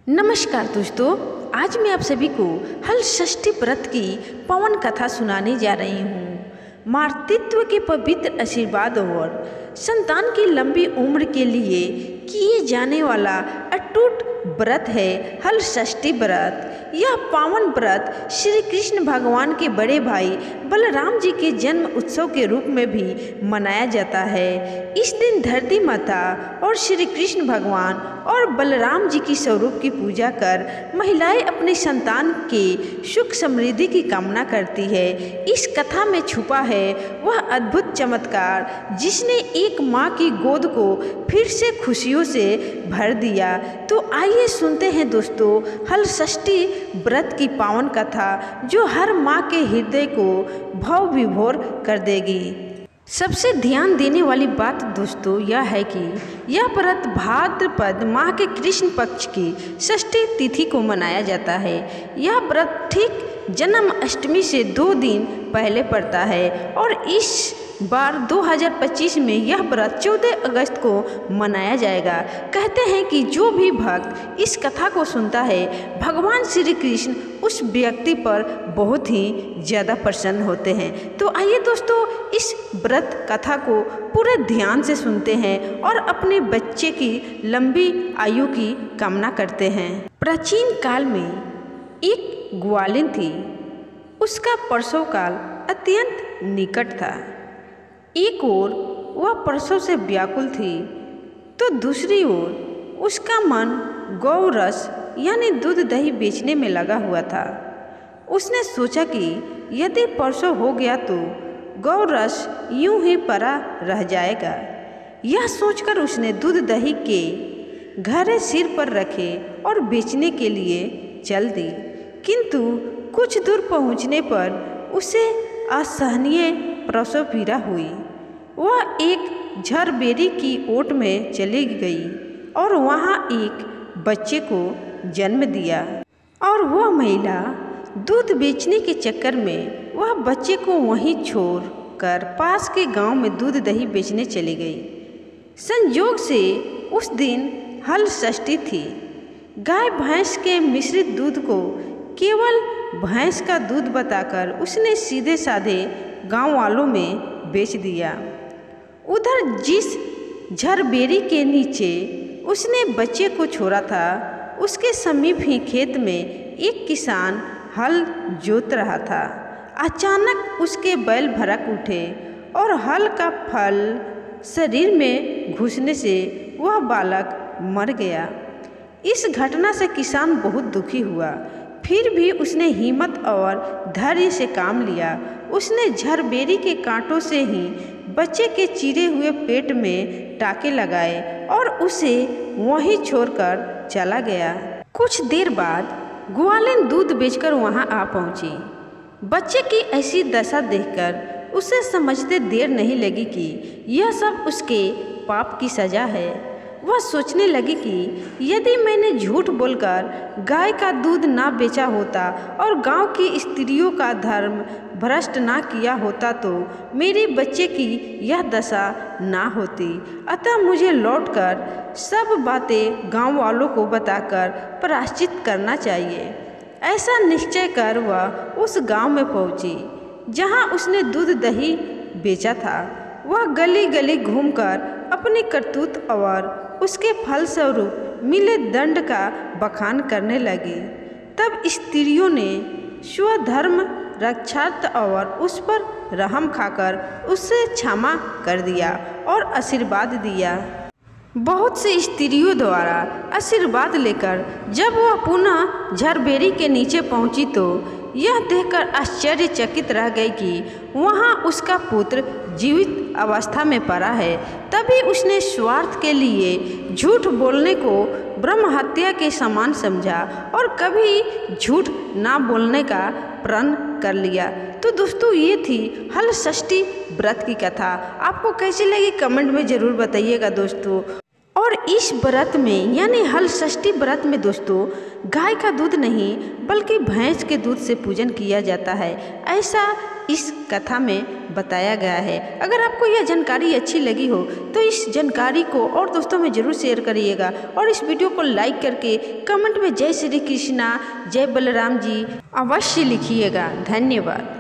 नमस्कार दोस्तों, आज मैं आप सभी को हल षष्ठी व्रत की पावन कथा सुनाने जा रही हूँ। मातृत्व के पवित्र आशीर्वाद और संतान की लंबी उम्र के लिए किए जाने वाला अटूट व्रत है हल षष्ठी व्रत। यह पावन व्रत श्री कृष्ण भगवान के बड़े भाई बलराम जी के जन्म उत्सव के रूप में भी मनाया जाता है। इस दिन धरती माता और श्री कृष्ण भगवान और बलराम जी की स्वरूप की पूजा कर महिलाएं अपने संतान के सुख समृद्धि की कामना करती है। इस कथा में छुपा है वह अद्भुत चमत्कार जिसने एक माँ की गोद को फिर से खुशियों से भर दिया। तो आइए सुनते हैं दोस्तों हल षष्ठी व्रत की पावन कथा जो हर माँ के हृदय को भाव विभोर कर देगी। सबसे ध्यान देने वाली बात दोस्तों यह है कि यह व्रत भाद्रपद माह के कृष्ण पक्ष की षष्ठी तिथि को मनाया जाता है। यह व्रत ठीक जन्माष्टमी से 2 दिन पहले पड़ता है और इस बार 2025 में यह व्रत 14 अगस्त को मनाया जाएगा। कहते हैं कि जो भी भक्त इस कथा को सुनता है भगवान श्री कृष्ण उस व्यक्ति पर बहुत ही ज़्यादा प्रसन्न होते हैं। तो आइए दोस्तों इस व्रत कथा को पूरे ध्यान से सुनते हैं और अपने बच्चे की लंबी आयु की कामना करते हैं। प्राचीन काल में एक ग्वालिन थी, उसका प्रसव काल अत्यंत निकट था। एक ओर वह प्रसव से व्याकुल थी तो दूसरी ओर उसका मन गौ रस यानी दूध दही बेचने में लगा हुआ था। उसने सोचा कि यदि प्रसव हो गया तो गौ रस यूं ही पड़ा रह जाएगा। यह सोचकर उसने दूध दही के घड़े सिर पर रखे और बेचने के लिए चल दी। किंतु कुछ दूर पहुंचने पर उसे असहनीय प्रसव पीड़ा हुई। वह एक झरबेरी की ओट में चली गई और वहाँ एक बच्चे को जन्म दिया। और वह महिला दूध बेचने के चक्कर में वह बच्चे को वहीं छोड़ कर पास के गांव में दूध दही बेचने चली गई। संयोग से उस दिन हल षष्ठी थी। गाय भैंस के मिश्रित दूध को केवल भैंस का दूध बताकर उसने सीधे साधे गांव वालों में बेच दिया। उधर जिस झरबेरी के नीचे उसने बच्चे को छोड़ा था उसके समीप ही खेत में एक किसान हल जोत रहा था। अचानक उसके बैल भड़क उठे और हल का फल शरीर में घुसने से वह बालक मर गया। इस घटना से किसान बहुत दुखी हुआ, फिर भी उसने हिम्मत और धैर्य से काम लिया। उसने झरबेरी के कांटों से ही बच्चे के चिरे हुए पेट में टाके लगाए और उसे वहीं छोड़कर चला गया। कुछ देर बाद ग्वालिन दूध बेचकर वहां आ पहुंची। बच्चे की ऐसी दशा देखकर उसे समझते देर नहीं लगी कि यह सब उसके पाप की सजा है। वह सोचने लगी कि यदि मैंने झूठ बोलकर गाय का दूध ना बेचा होता और गांव की स्त्रियों का धर्म भ्रष्ट ना किया होता तो मेरे बच्चे की यह दशा ना होती। अतः मुझे लौटकर सब बातें गांव वालों को बताकर प्रायश्चित करना चाहिए। ऐसा निश्चय कर वह उस गांव में पहुंची जहां उसने दूध दही बेचा था। वह गली गली घूमकर अपनी करतूत और उसके फलस्वरूप मिले दंड का बखान करने लगी। तब स्त्रियों ने स्वधर्म रक्षार्थ और उस पर रहम खाकर उससे क्षमा कर दिया और आशीर्वाद दिया। बहुत सी स्त्रियों द्वारा आशीर्वाद लेकर जब वह पुनः झरबेरी के नीचे पहुंची तो यह देखकर आश्चर्यचकित रह गई कि वहाँ उसका पुत्र जीवित अवस्था में पड़ा है। तभी उसने स्वार्थ के लिए झूठ बोलने को ब्रह्म हत्या के समान समझा और कभी झूठ ना बोलने का प्रण कर लिया। तो दोस्तों ये थी हल षष्ठी व्रत की कथा। आपको कैसी लगी कमेंट में ज़रूर बताइएगा दोस्तों। और और इस व्रत में यानी हल षष्ठी व्रत में दोस्तों गाय का दूध नहीं बल्कि भैंस के दूध से पूजन किया जाता है, ऐसा इस कथा में बताया गया है। अगर आपको यह जानकारी अच्छी लगी हो तो इस जानकारी को और दोस्तों में ज़रूर शेयर करिएगा और इस वीडियो को लाइक करके कमेंट में जय श्री कृष्णा जय बलराम जी अवश्य लिखिएगा। धन्यवाद।